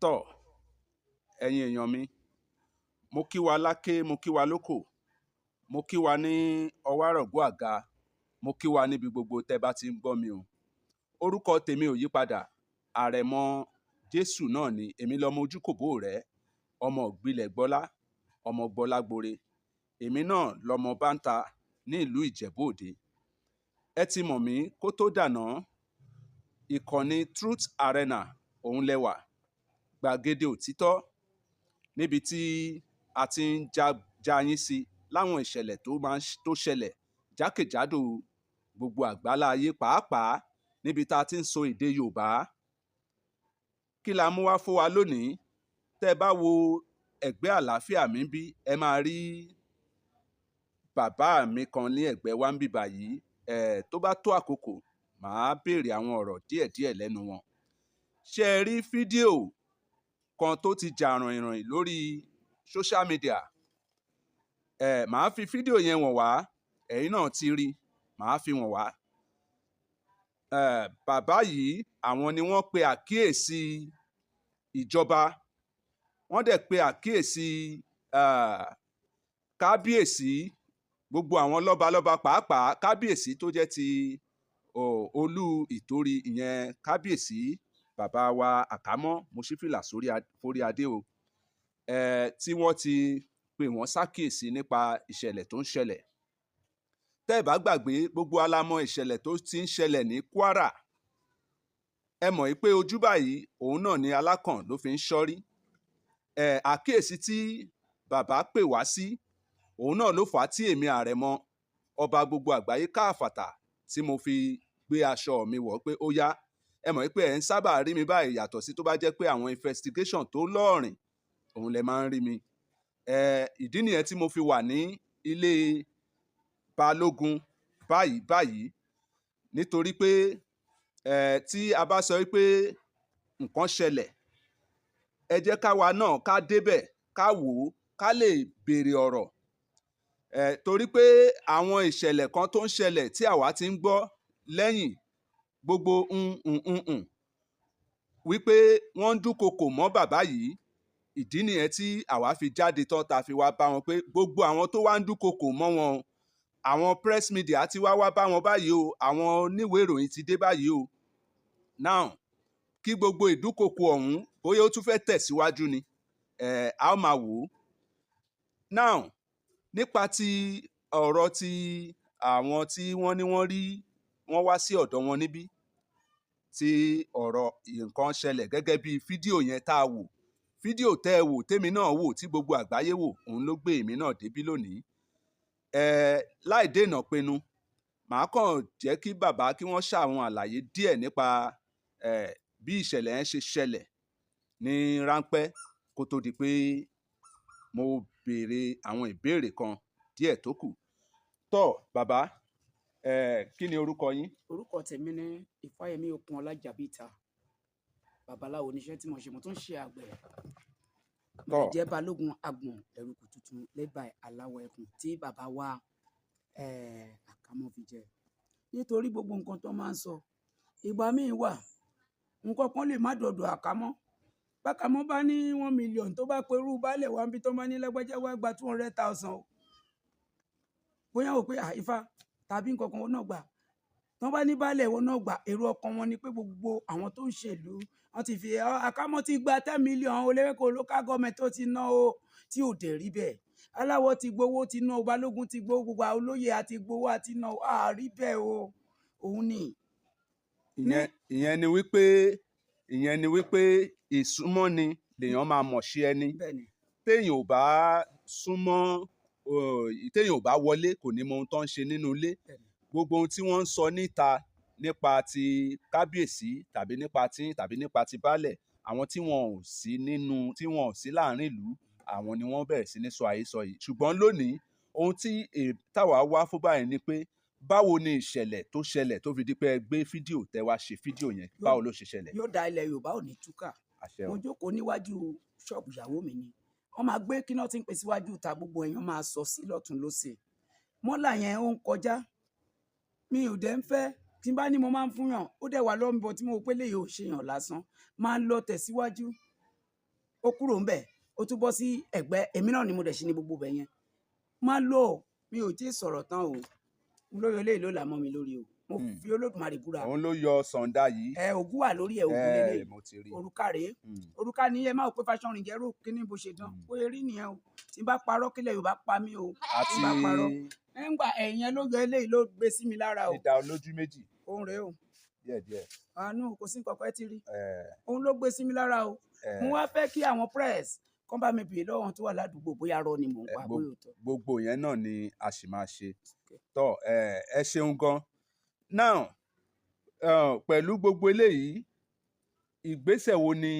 tọ́ ẹ̀yin èèyàn mi, mo kí wa láké, mo kí wa lóko, mo kí wa ní ọwọ́ àrọ̀gbó àga, mo kí wa níbi gbogbo tẹ́ bá ti ń gbọ́ mi o. Orúkọ tèmi ò yípadà, àrẹ̀mọ Jésù náà ni, èmi lọmọ ojúkòbó rẹ̀, ọmọ ògbìlẹ̀ gbọ́lá, ọmọ gbọ́lá gbore. Èmi náà lọmọ báńta ní ìlú Ìjẹ̀bú Òde. Ẹ ti mọ̀ mí kó tó dànà, ìkànnì Truth Arena òun lẹ́wà, gbàgede òtítọ́, níbi tí a ti ń já yín sí láwọn ìṣẹ̀lẹ̀ tó ṣẹlẹ̀ jákèjádò gbogbo àgbálá ayé, pàápàá níbi tá a ti ń sọ èdè Yorùbá. Kí la mú wá fún wa lónìí? Tẹ́ bá wo ẹ̀gbẹ́ àlàáfíà mi bí, ẹ máa rí bàbá mi kan ní ẹ̀gbẹ́ wa ń bì báyìí. Tó bá tó àkókò, màá béèrè àwọn ọ̀rọ̀ díẹ̀díẹ̀ lẹ́nu wọn. Ṣé ẹ rí fídíò kan tó ti jà ràìnràìn lórí social media? Màá fi fídíò yẹn wọ̀n wá, ẹ̀yin náà ti rí, màá fi wọ̀n wá. Bàbá yìí, àwọn ni wọ́n pe àkíyèsí ìjọba, wọ́n dẹ̀ pe àkíyèsí kábíyèsí, gbogbo àwọn lọ́balọ́ba, pàápàá kábíyèsí tó jẹ́ ti olú ìtorí, ìyẹn kábíyèsí bàbá wa Àkámọ́ Mosífìlà Forí Adé o, tí wọ́n ti pè wọ́n ṣàkíyèsí nípa ìṣẹ̀lẹ̀ tó ń ṣẹlẹ̀. Tẹ́ ẹ bá gbàgbé, gbogbo alámọ̀ ìṣẹ̀lẹ̀ tó ti ń ṣẹlẹ̀ ní Kwara. Ẹ mọ̀ pé ojú báyìí òun náà ni alákàn ló fi ń ṣọ́rí. Àkíyèsí tí bàbá pè wá sí, òun náà ló fà á tí èmi àrẹ̀mọ ọba gbogbo àgbáyé káàfàtà tí mo fi gbé aṣọ mi wọ̀ pé ó yá. Ẹ mọ̀ pé ẹ̀ ń sábà rí mi báyìí, yàtọ̀ sí tó bá jẹ́ pé àwọn investigation tó lọ́ọ̀rìn òun lẹ máa ń rí mi. Ìdí nìyẹn tí mo fi wà ní ilé Balógun báyìí, nítorí pé tí a bá sọ pé nǹkan ṣẹlẹ̀, ẹ jẹ́ káwa náà ká débẹ̀, ká wò ó, ká lè béèrè ọ̀rọ̀. Torí pé àwọn ìṣẹ̀lẹ̀ kan tó ń ṣẹlẹ̀ tí àwa ti ń gbọ́ lẹ́yìn gbogbo wípé wọ́n ń dúnkokò mọ́ bàbá yìí. Ìdí nìyẹn tí àwa fi jáde tán, ta fi wá bá wọn pé gbogbo àwọn tó wá ń dúnkokò mọ́ wọn, àwọn press media ti wá bá wọn báyìí o, àwọn oníwèé ìròyìn ti dé báyìí o. Now, kí gbogbo ìdúnkokò ọ̀hún bóyá ó tún fẹ́ tẹ̀síwájú ni, a ó máa wò ó. Now, nípa ti ọ̀rọ̀ ti àwọn tí wọ́n ní wọ́n wá sí ọ̀dọ̀ wọn níbí, tí ọ̀rọ̀ nǹkan ṣẹlẹ̀ gẹ́gẹ́ bí fídíò yẹn tá a wò. Fídíò tẹ́ ẹ wò, tèmi náà wò, tí gbogbo àgbáyé wò, òun ló gbé èmi náà débí lónìí. Láì dènà penu, màá kàn jẹ́ kí bàbá kí wọ́n ṣàwọn àlàyé díẹ̀ nípa bí ìṣẹ̀lẹ̀ yẹn ṣe ṣẹlẹ̀ ní ráńpẹ́, kó tó di pé mo béèrè àwọn ìbéèrè kan díẹ̀ tó kù. Tọ́ bàbá, kí ni orúkọ yín? Orúkọ tèmi ni Ifáyẹmí Okunola Jàbítà. Babaláwo níṣẹ́ tí mo ṣe, mo tún ṣe àgbẹ̀. Mo jẹ́ balógun agbọ̀n ẹrùkù tuntun lẹ́bàá aláwọ̀ ẹkùn tí bàbá wa Àkámọ́ fi jẹ. Nítorí gbogbo nǹkan tó máa ń sọ, ìgbà míì wà nǹkan kan lè má dọ̀dọ̀ Àkámọ́. Bákámọ́ bá ní 1 million, tó bá perú baálẹ̀ wa ń bí tó bá ní lágbájá wá gba 200,000 o. Bóyá wò pé Ifá tàbí nǹkan kan náà gbà. Tán bá ní baálẹ̀ wọn náà gbà, èrò ọkàn wọn ni pé gbogbo àwọn tó ń ṣèlú, wọ́n ti fi Àkámọ́ ti gba 10 million olérèkó local government tó ti ná o, tí ò dẹ̀ rí bẹ́ẹ̀. Aláwọ̀ ti gbowó ti ná o, Balógun ti gbowó, gbogbo olóyè àti gbowó àti ná o, àárí bẹ́ẹ̀ o. Òun ni. Ìyẹn ni wípé ìsúnmọ́ni lèèyàn máa mọ̀ sí ẹni. Téèyàn ò bá súnmọ́, téèyàn ò bá wọlé, kò ní mọ ohun tó ń ṣe nínú ilé. Gbogbo ohun tí wọ́n ń sọ níta nípa ti kábíyèsí tàbí nípa ti baálẹ̀, àwọn tí wọn ò sí láàrin ìlú, àwọn ni wọ́n bẹ̀rẹ̀ sí ní sọ àhesọ yìí. Ṣùgbọ́n lónìí, ohun tí táwa wá fún báyìí ni pé báwo ni ìṣẹ̀lẹ̀ tó ṣẹlẹ̀ tó fi di pé ẹ gbé fídíò, tẹ́ wá ṣe fídíò yẹn, báwo ló ṣe ṣẹlẹ̀? Yóò da ilẹ̀ Yorùbá ò ní túkà. Mo jókòó níwájú ṣọ́ọ̀bù ìyàwó mi ni. Wọ́n máa gbé kíná tí ń pè síwájú ta, gbogbo èèyàn máa sọ sí lọ́tùn lósì. Mọ́là yẹn ó ń kọjá. Mi ò dẹ̀ ń fẹ́, tí n bá ní mo máa ń fúnyàn, ó dẹ̀ wà lọ́mọ tí mo pé lè yóò ṣèyàn lásán. Máa lọ tẹ̀síwájú. ó kúrò ńbẹ̀ ó tún bọ́ sí ẹ̀gbẹ́ èmi náà ni mo dẹ̀ ṣe ní gbogbo bẹ̀ yẹn má lò mi ò tí ì sọ̀rọ̀ tán o lórí eléyìí ló là mọ́ mi lórí o mo fi Olódùmarè búra òun ló yọ sọ̀ǹda yìí. ògùn wà lórí ẹ̀ ògùn lélẹ̀ mo ti rí. òrùka rèé òrùka ní ẹ máa pé fashion ring ẹrú kíní bó ṣe dán ó rí nìyẹn o tí n bá parọ́ kílẹ̀ Yorùbá pa mí o tí n bá parọ́ nígbà ẹ̀yẹn ló yọ eléyìí ló gbé sí mi lára o. ìdá olójú méjì. òun rèé o díẹ̀díẹ̀. àánú kò sí nǹkan kan ẹ ti rí òun ló gbé sí mi lára o mo wá fẹ́ kí àwọn press kán bá mi bèè lọ́wọ́ tó wà ládùúgbò bóyá rọ ni mò ń pa bóyá òótọ́. gbogbo yẹn náà ni a sì máa ṣe tó ẹ ṣeun gan now pẹ̀lú gbogbo eléyìí ìgbésẹ̀ wo ni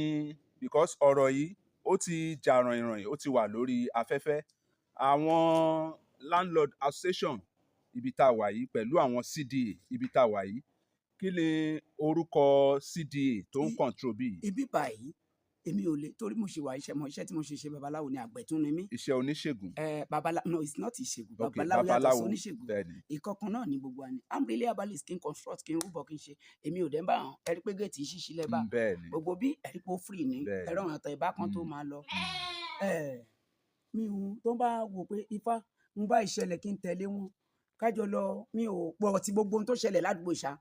because ọ̀rọ̀ yìí ó ti jà ràìnràìn ó ti wà lórí afẹ́fẹ́ àwọn landlord association ibi tá a wà yìí pẹ̀lú àwọn CDA ibi tá a wà yìí kí ni orúkọ CDA tó ń control bí. ibi báyìí èmi ò lè torí mo ṣe wà iṣẹ́ tí mo ṣe babaláwo ni àgbẹ̀ tún ni mí. iṣẹ́ oníṣègùn. babaláwo no it's not ìṣègùn okay, babaláwo yàtọ̀ sí oníṣègùn ìkọ̀kan náà ni gbogbo wa ni I'm really herbalist kí n construct kí n rúbọ kí n ṣe èmi ò dẹ́ ń bá hàn ẹ̀rí pé gẹ̀ẹ́tì ṣíṣí lẹ́bà gbogbo bí ẹ̀rí pé ó free ní ẹ̀rọ àwọn àtọ̀ ìbá kan tó máa lọ. mi ò tó bá wò pé ifá ń bá ìṣẹ̀lẹ̀ kí n tẹ̀lé wọn kájọ lọ mi ò pọ̀ ti gbogbo ohun tó ṣẹlẹ̀ ládùúgbò ìṣá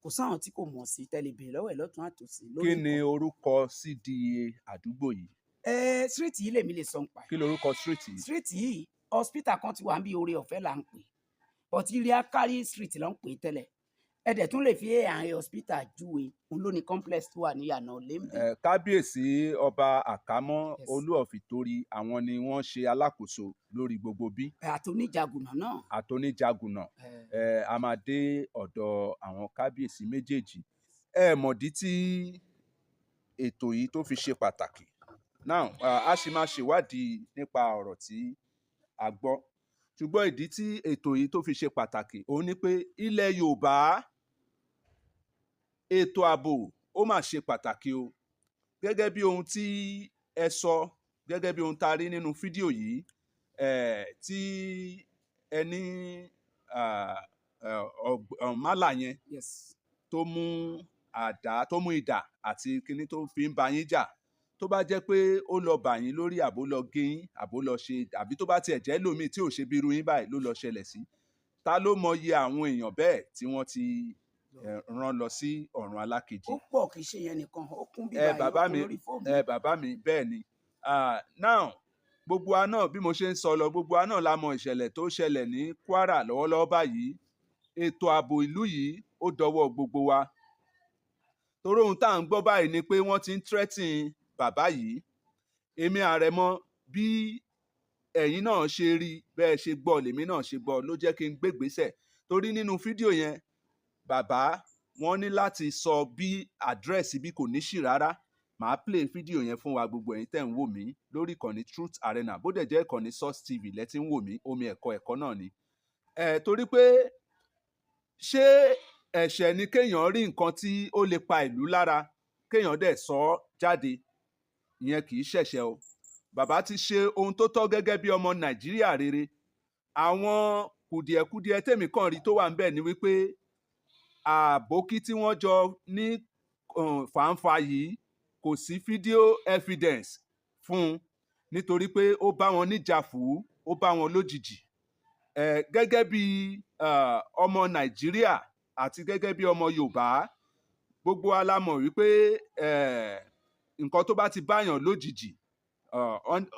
kò sáwọn tí kò mọ̀ sí tẹlifí lọ́wọ́ ẹ̀ lọ́tún àtòsí. kí ni orúkọ CDA àdúgbò yìí. street yìí lèmi lè sọ ń pa. kí lorúkọ street yìí. street yìí hospital kan ti wà ń bí Oore Ọ̀fẹ́ là ń pè but area carry street là ń pè tẹ́lẹ̀ ẹ̀dẹ̀ tún lè fi àárín hospital júwe òun ló ní complex tó wà ní Ìyànà Lẹ́mbẹ̀. kábíyèsí ọba Àkámọ́ Olú of Ìtorí àwọn ni wọ́n ṣe alákòóso lórí gbogbo bí. àtòníjàgùnà náà. àtòníjàgùnà a máa dé ọ̀dọ̀ àwọn kábíyèsí méjèèjì mọ̀dí tí ètò yìí tó fi ṣe pàtàkì now a sì máa ṣèwádìí nípa ọ̀rọ̀ tí a gbọ́ ṣùgbọ́n ìdí tí ètò yìí tó fi ṣe pàtàkì òun ni pé ilẹ̀ Yorùbá ètò ààbò ó mà ṣe pàtàkì o gẹ́gẹ́ bí ohun tí ẹ sọ gẹ́gẹ́ bí ohun tá a rí nínú fídíò yìí tí ẹni málà yẹn tó mú àdá tó mú idà àti kinní tó fi ń bá yín jà tó bá jẹ́ pé ó lọ bà yín lórí àbó lọ gé yín àbó lọ ṣe àbí tó bá tiẹ̀ jẹ́ lómi tí ò ṣe bí irú yín báyìí ló lọ ṣẹlẹ̀ sí ta ló mọyì àwọn èèyàn bẹ́ẹ̀ tí wọ́n ti rán lọ sí ọ̀run alákejì. ó pọ̀ kì í ṣe yẹn nìkan ó kún bí báyìí ó kún lórí fóònù. bàbá mi bẹ́ẹ̀ ni now gbogbo wa náà bí mo ṣe ń sọ lọ gbogbo wa náà la mọ ìṣẹ̀lẹ̀ tó ṣẹlẹ̀ ní Kwara lọ́wọ́lọ́wọ́ báyìí ètò ààbò ìlú yìí ó dọwọ́ gbogbo wa torí ohun tá à ń gbọ́ báyìí ni pé wọ́n ti ń threaten bàbá yìí èmi Àrẹ̀mọ bí ẹ̀yin náà ṣe rí bẹ́ẹ̀ ṣe gbọ́ lèmi náà ṣe gbọ́ ló jẹ́ kí n gbégbésẹ̀ torí nínú fídíò yẹn bàbá wọn ní láti sọ bí àdírẹ́sì bí kò ní ṣì rárá màá play fídíò yẹn fún wa gbogbo ẹ̀yin tẹ́ ń wò mí lórí ìkànnì Truth Arena bó dẹ̀ jẹ́ ìkànnì Source TV lẹ́tí ń wò mí omi ẹ̀kọ́ náà ni torí pé ṣé ẹ̀ṣẹ̀ ni kéèyàn rí nǹkan tí ó lè pa ìlú lára kéèyàn dẹ̀ sọ ọ́ jáde ìyẹn kì í ṣẹ̀ṣẹ̀ o bàbá ti ṣe ohun tó tọ́ gẹ́gẹ́ bí ọmọ Nàìjíríà rere àwọn kùdìẹ̀kudiẹ tèmi kàn rí tó wà ńbẹ̀ ni wípé àbókí tí wọ́n jọ ní fàǹfà yìí kò sí fídíò evidence fún un nítorí pé ó bá wọn níjàfù ó bá wọn lójijì gẹ́gẹ́ bí ọmọ Nàìjíríà àti gẹ́gẹ́ bí ọmọ Yorùbá gbogbo wa la mọ̀ wípé nǹkan tó bá ti báyàn lójijì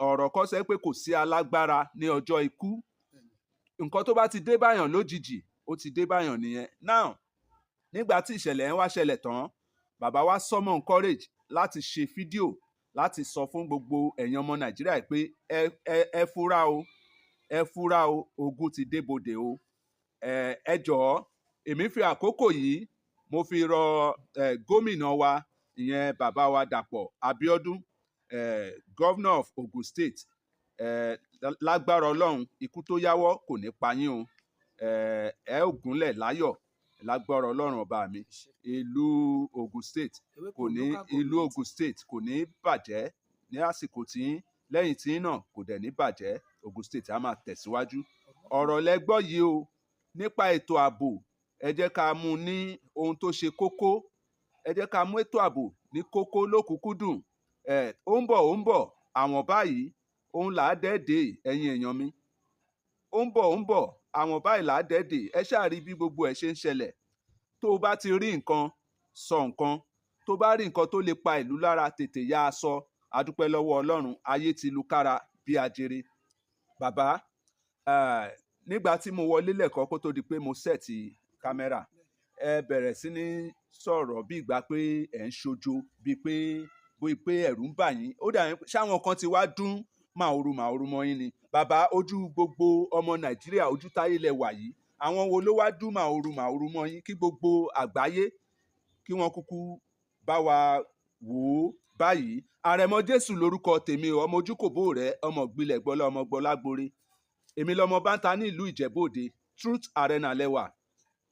ọ̀rọ̀ kan sẹ́ pé kò sí alágbára ní ọjọ́ ikú nǹkan tó bá ti dé báyàn lójijì ó ti dé báyàn nìyẹn now nígbà tí ìṣẹ̀lẹ̀ yẹn wá ṣẹlẹ̀ tán bàbá wa summon courage láti ṣe fídíò láti sọ fún gbogbo ẹ̀yin ọmọ Nàìjíríà pé ẹ fura o ẹ fura o ogun ti débodè o ẹ jọ̀ọ́ èmi fi àkókò yìí mo fi rọ gómìnà wa ìyẹn bàbá wa Dàpọ̀ Abíọ́dún governor of Ogun State lágbára Ọlọ́run ikú tó yáwọ́ kò ní pa yín o ẹ ò gúnlẹ̀ láyọ̀ lágbára Ọlọ́run ọba mi ìlú Ogun State kò ní bàjẹ́ ní àsìkò tí lẹ́yìn tí náà kò dẹ̀ ní bàjẹ́ Ogun State á máa tẹ̀síwájú ọ̀rọ̀ lẹ́gbọ́ yìí o nípa ètò ààbò ẹ jẹ́ ká mú ní ohun tó ṣe kókó ẹ jẹ́ ká mú ètò ààbò ní kókó lókùnkúndùn ó ń bọ̀ àwọn báyìí òun là á dẹ́ẹ̀dẹ́ ẹ̀yin èèyàn mi, ó ń bọ̀ àwọn báyìí là á dẹ́ẹ̀dẹ́. Ẹ ṣáà rí bí gbogbo ẹ̀ ṣe ń ṣẹlẹ̀. Tó o bá ti rí nǹkan sọ nǹkan, tó bá rí nǹkan tó lè pa ìlú lára tètè yá a sọ. A dúpẹ́ lọ́wọ́ Ọlọ́run, ayé ti lu kára bí ajere. Bàbá, nígbà tí mo wọlé lẹ́kọ̀ọ́ kó tó di pé mo sẹ́ẹ̀tì kámẹ́rà, ẹ bẹ̀rẹ̀ sí ní sọ̀rọ̀ bí ìgbà pé ẹ̀ ń ṣojo, bíi pé ẹ̀rù ń bà yín. Ó dà yín ṣáwọn kan ti wá dún màoru mọ́ yín ni. Bàbá, ojú gbogbo ọmọ Nàìjíríà, ojú táyé lẹ wà yìí, àwọn wo ló wá dún màoru mọ́ yín kí gbogbo àgbáyé kí wọ́n kúkú bá wa wò ó báyìí? Àrẹ̀mọ Jésù lórúkọ tèmi o, ọmọ Ojúkòbó rẹ, ọmọ Ìgbìlẹ̀ Gbọ́lá, ọmọ Gbọ́lágbore. Èmi lọmọ Bántà ní ìlú Ìjẹ̀bú-Òde. Truth Arena lẹ́wà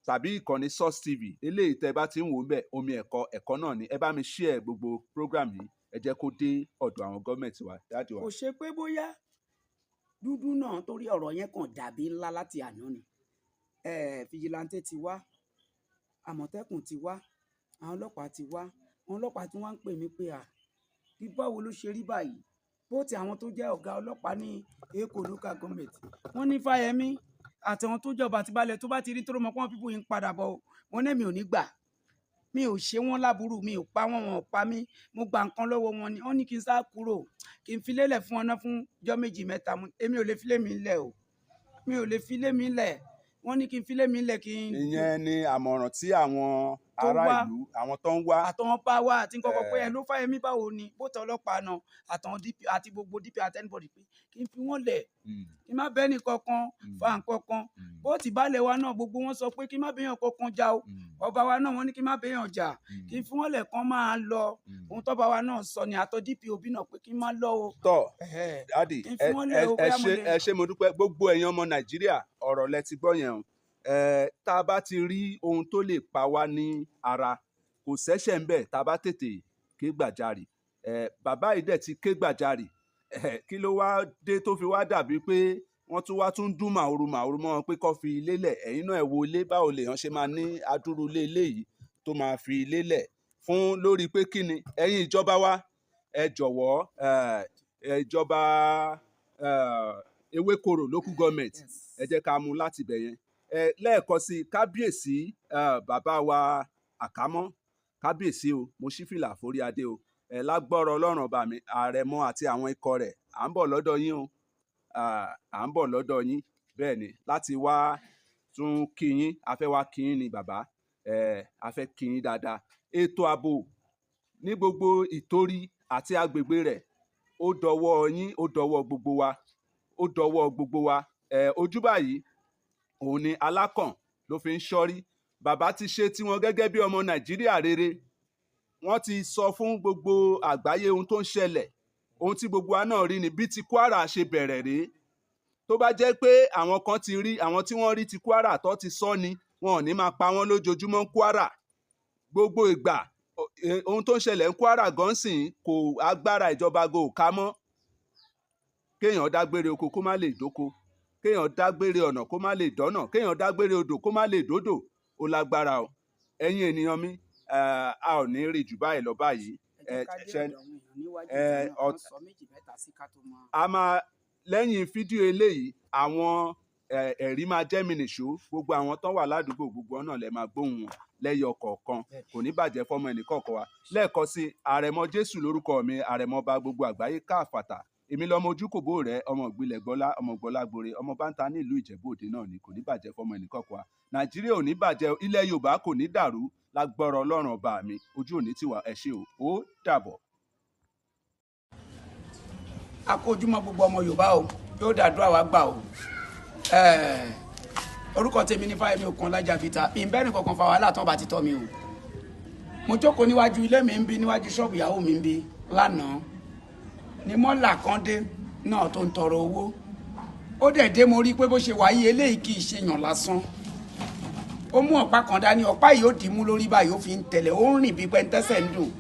tàbí ìkànnì Source TV. Eléyìí tẹ́ bá ti ń wò ń bẹ̀, omi ẹ̀kọ́ náà ni. Ẹ bá mi share gbogbo program yìí, ẹ jẹ́ kó dé ọ̀dọ̀ àwọn gọ́ọ̀mẹ̀ntì wa, dájú wa. kò ṣe pé bóyá dúdú náà torí ọ̀rọ̀ yẹn kàn dàbí ńlá láti àná ni. Fìjìláńtẹ́ ti wá, Àmọ̀tẹ́kùn ti wá, àwọn ọlọ́pàá ti wá. Àwọn ọlọ́pàá tí wọ́n ń pè mí pé bí báwo ló ṣe rí báyìí. Bó ti àwọn tó jẹ́ ọ̀gá ọlọ́pàá ní Èkó local government, wọ́n ní Fáyẹmí àtàwọn tó jọba àti balẹ̀ tó bá ti rí tó mọ̀ pé wọ́n fífún yín padà bọ̀, wọ́n ní mi ò ní gbà. Mi ò ṣe wọ́n láburú, mi ò pa wọ́n, wọn ò pa mí. Mo gba nǹkan lọ́wọ́ wọn ni. Wọ́n ní kí n sá kúrò, kí n fi lélẹ̀ fún ọ̀nà fún ọjọ́ 2 mẹ́ta. Èmi ò lè fi lé mi lẹ̀ o. Mi ò lè fi lé mi lẹ̀. Wọ́n ní kí n fi lé mi lẹ̀ kí n. Ìyẹn ni àmọ̀ràn tí àwọn ará ìlú, àwọn tó ń wá. Àtọ̀wọn bá wá àti nǹkan kan pé ẹ ló Fáyẹmí báwo ni, bó tẹ ọlọ́pàá náà àtàwọn DP àti gbogbo DP àti anybody pé kí n fi wọ́n lẹ̀, kí n má bẹ́ẹ̀ ní kankan fa nǹkan kan. Bó ti balẹ̀ wa náà gbogbo wọn sọ pé kí n má bẹ́yàn kankan jà o. Ọba wa náà wọ́n ní kí n má bẹ́yàn jà, kí n fi wọ́n lẹ̀ kán máa lọ. Ohun tọ́ba wa náà sọ ni àtọ̀ DP òbí náà pé kí n má lọ o. Tọ́ dádì, ẹ ṣé mo dúpẹ́. Gbogbo ẹ̀yin ọmọ Nàìjíríà, ọ̀rọ̀ lẹ ti gbọ́ yẹn o. Tá a bá ti rí ohun tó lè pa wá ní ara, kò ṣẹ̀ṣẹ̀ ń bẹ̀ tá a bá tètè ké gbàjarè. Bàbá yìí dẹ̀ ti ké gbàjarè. Kí ló wá dé tó fi wá dàbí pé wọ́n tún dún màoru mọ́ wọn pé kó fi ilé lẹ̀? Ẹ̀yin náà ẹ wo ilé, báwo lèèyàn ṣe máa ní adúrú ilé eléyìí tó máa fi ilé lẹ̀ fún lórí pé kí ni? Ẹ̀yin ìjọba wa, ẹ jọ̀wọ́, ìjọba Ewékorò local government, ẹ jẹ́ ká mú láti bẹ̀ yẹn. Lẹ́ẹ̀kan sí kábíyèsí, bàbá wa Àkámọ́, kábíyèsí o, mo ṣí fìlà forí adé o. Lágbọ́rọ̀ Ọlọ́run ọba mi, Àrẹ̀mọ àti àwọn ikọ̀ rẹ̀, à ń bọ̀ lọ́dọ̀ yín o. À ń bọ̀ lọ́dọ̀ yín, bẹ́ẹ̀ ni, láti wá tún kí yín. A fẹ́ wá kí yín ni bàbá, a fẹ́ kí yín dáadáa. Ètò ààbò ní gbogbo Ìtorí àti agbègbè rẹ̀, ó dọwọ́ yín, ó dọwọ́ gbogbo wa, ó dọwọ́ gbogbo wa. Ojú báyìí òun ni alákàn ló fi ń ṣọ́rí. Bàbá ti ṣe tiwọn gẹ́gẹ́ bí ọmọ Nàìjíríà rere. Wọ́n ti sọ fún gbogbo àgbáyé ohun tó ń ṣẹlẹ̀. Ohun tí gbogbo wa náà rí ni bí ti Kwara ṣe bẹ̀rẹ̀ rèé. Tó bá jẹ́ pé àwọn kan ti rí, àwọn tí wọ́n rí ti Kwara tó ti sọ ni, wọn ò ní máa pa wọ́n lójoojúmọ́ ń Kwara. Gbogbo ìgbà ohun tó ń ṣẹlẹ̀ ń Kwara gan sìn kò agbára ìjọba go ká mọ́. Kéèyàn dágbére oko kó má lè dóko, kéèyàn dágbére ọ̀nà kó má lè dọ́nà, kéèyàn dágbére odò kó má lè dódò, ó lágbára o. Ẹ̀yin ènìyàn mi, a ò ní rí jù báyìí lọ báyìí. A máa lẹ́yìn fídíò eléyìí, àwọn ẹ̀rí máa jẹ́ mi nìṣó. Gbogbo àwọn tó wà ládùúgbò, gbogbo náà lẹ máa gbóhùn wọn lẹ́yọ kọ̀ọ̀kan. Kò ní bàjẹ́ fọmọ ẹnìkọ̀ọ̀kan wa. Lẹ́ẹ̀kan sí, Àrẹ̀mọ Jésù lórúkọ mi, Àrẹ̀mọ ọba gbogbo àgbáyé káàfàtà. Èmi lọmọ Ojúkòbó rẹ, ọmọ Ìgbìlẹ̀ Gbọ́lá, ọmọ Gbọ́lágbore, ọmọ Bántà ní ìlú Ìjẹ̀bú-Òde náà ni. Kò ní bàjẹ́ fọmọ ẹnìkọ̀ọ̀kan wa. Nàìjíríà ò ní bàjẹ́, ilẹ̀ Yorùbá kò ní dàrú. Lágbọ́rọ̀ Ọlọ́run ọba mi, ojú òní tiwa. Ẹ ṣé o, ó dàbọ̀. A kú ojúmọ́ gbogbo ọmọ Yorùbá o, yóò dàdúrà wá gbà o. Orúkọ tèmi ní Fáyẹmí Okunọlájàbítà. Ìbẹ́ni kankan fa wàhálà tán bá ti tọ́ mi o. Mo jókòó níwájú ilé mi ń bí, níwájú ṣọ́ọ̀bù ìyàwó mi ń bí lánàá. Ni mọ́là kan dé náà tó ń tọrọ owó. Ó dẹ̀ dé, mo rí pé bó ṣe wáyé eléyìí kì í ṣe yàn lásán. Ó mú ọ̀pá kan dání, ọ̀pá yìí ó dì í mú lórí báyìí, ó fi ń tẹ̀lẹ̀, ó ń rìn bí pẹ́ńtẹ́sẹ̀ ń dùn.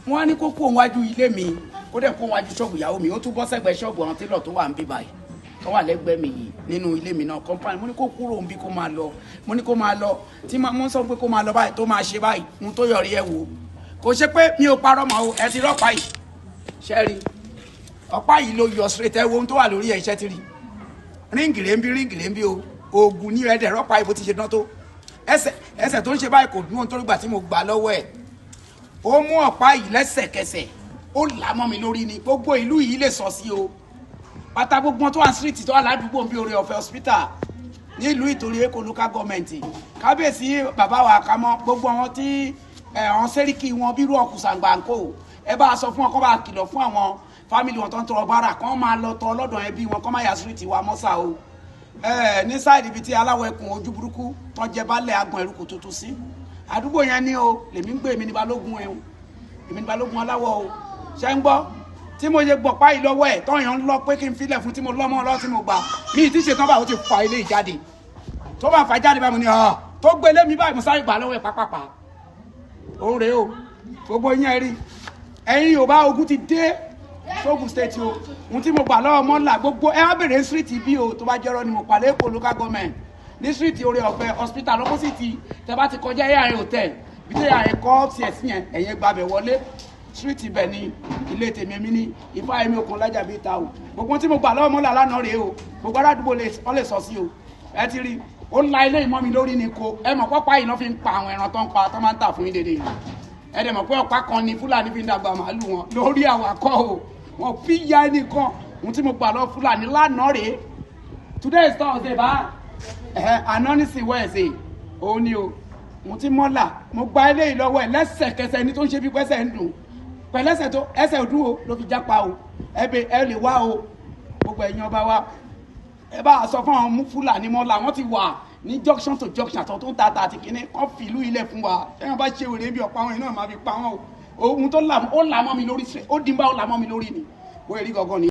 Wọ́n á ní kó kó wájú ilé mi, ó dẹ̀ kó wájú ṣọ́ọ̀bù ìyàwó mi, ó tún bọ́ sẹ́gbẹ̀ẹ́ ṣọ́ọ̀bù àwọn télọ̀ tó wà ń bí báyìí, tó wà lẹ́gbẹ̀ẹ́ mi yìí nínú ilé mi náà kọ́mpáànì. Mo ní kó kúrò ń bí kó máa lọ, mo ní kó máa lọ, tí mo sọ pé kó máa lọ báyìí tó máa ṣe báyìí, mo tó yọrí ẹ wò. Kò ṣe pé mi ò parọ́ mọ́ o, ẹ ti rọ́pàá yìí. ṣẹ́rí ọ̀pá yìí ló yọ straight ẹ wo ohun tó wà lórí ẹ̀ iṣẹ́ ti rí ríǹgì rẹ̀ ń bí o oògùn ní ẹ̀dẹ̀ rọ́pá ibo ti ṣe dán tó ẹsẹ̀ tó ń ṣe báyìí kò dún ohun tó rí gbà tí mo gbà lọ́wọ́ ẹ̀ ó mú ọ̀pá yìí lẹ́sẹ̀kẹsẹ̀ ó là mọ́ mi lórí ni gbogbo ìlú yìí lè sọ sí o pátá gbogbo tó wà street tó wà ládùúgbò bí Oore Ọ̀fẹ́ hospital nílùú Ìtòrí Èkó local government kábíyèsí bàbá wa Àkámọ́ gbogbo àwọn tí àwọn sẹ́ríkì wọn bírú ọ̀kùsàǹgbàǹkó ẹ bá a sọ fún wọn kó bá a kìlọ̀ fún àwọn fámìlì wọn tó ń tọrọ bára kán máa lọ tọ ọlọ́dọ̀ ẹbí wọn kán máa yà street wa mọ́sà o ní sáìdì ibi tí aláwọ̀ ẹkùn ojú burúkú tó jẹ balẹ̀ agbọ̀n ẹrùkù tuntun sí àdúgbò yẹn ní o lèmi ń gbé èmi ní balógun ẹ o èmi ní balógun aláwọ̀ o ṣe ń gbọ́ tí mo ṣe gbọ̀pá yìí lọ́wọ́ ẹ̀ tọ́yàn ń lọ pé kí n filẹ̀ fún tí mo lọ́mọ ọlọ́ tí mo gbà mí ì tí ṣe tán báyìí ó ti fa ilé ìjáde tó bá fa jáde báyìí mo ní tó gbélé mi báyìí mo sáré gbà lọ́wọ́ ẹ̀ pápápá òun rèé o gbogbo yẹn rí ẹ̀yin Yorùbá ogun ti dé sógun state o ohun tí mo gbà lọ́wọ́ mọ́là gbogbo ẹ á bèrè street bí o tó bá jẹ́rọ ni mo pa lẹ́kọ̀ọ́ local government ní street Oore Ọ̀fẹ́ hospital opposite tẹ bá ti kọjá AIA hotel bí tẹ AIA kọ́ ọ́fíìsì yẹn ẹ̀yẹ gbàbẹ̀ wọlé street ibẹ̀ ni ilé tèmi mi ní Ifáyẹmí Okunọlájà bíi ta o gbogbo tí mo gbà lọ́wọ́ mọ́là lánàá rèé o gbogbo aládùúgbò wọ́n lè sọ sí o ẹ ti rí ó la ilé ìmọ̀ mi lórí ni ko ẹ mọ̀ pọ́pá yìí lọ́ fi ń pa àwọn ẹran tó ń pa tó máa ń tà fún yín dédé ẹ dẹ̀ mọ̀ pé ọ̀pá kan ni Fúlàní fi ń dàgbà màálù wọn lórí àwàkọ́ o wọn fi ya ẹnìkan ohun tí mo gbà lọ Fúlàní lánàá rèé today is Thursday bá àná ní sí Wednesday òun ni o mo ti mọ́là mo gba eléyìí lọ́wọ́ ẹ̀ lẹ́sẹ̀kẹsẹ̀ ẹni tó ń ṣe bí pẹ́sẹ̀ ń dùn pẹ̀lẹ́sẹ̀ tó ẹsẹ̀ ò dùn o ló fi jápa o ẹ lè wá o gbogbo ẹ̀yin ọba wa ẹ bá sọ fún àwọn Fúlàní mọ́là wọ́n ti wà ní junction to junction àtọ̀ tó ń ta àti kínní kan fi ìlú ilẹ̀ fún wa ẹ̀yàn bá ṣe wèrè bí ọ̀pá wọn iná máa fi pa wọn o ohun tó là mọ́ mi lórí ó dín bá ó là mọ́ mi lórí ni wọ́n èrí gangan ni.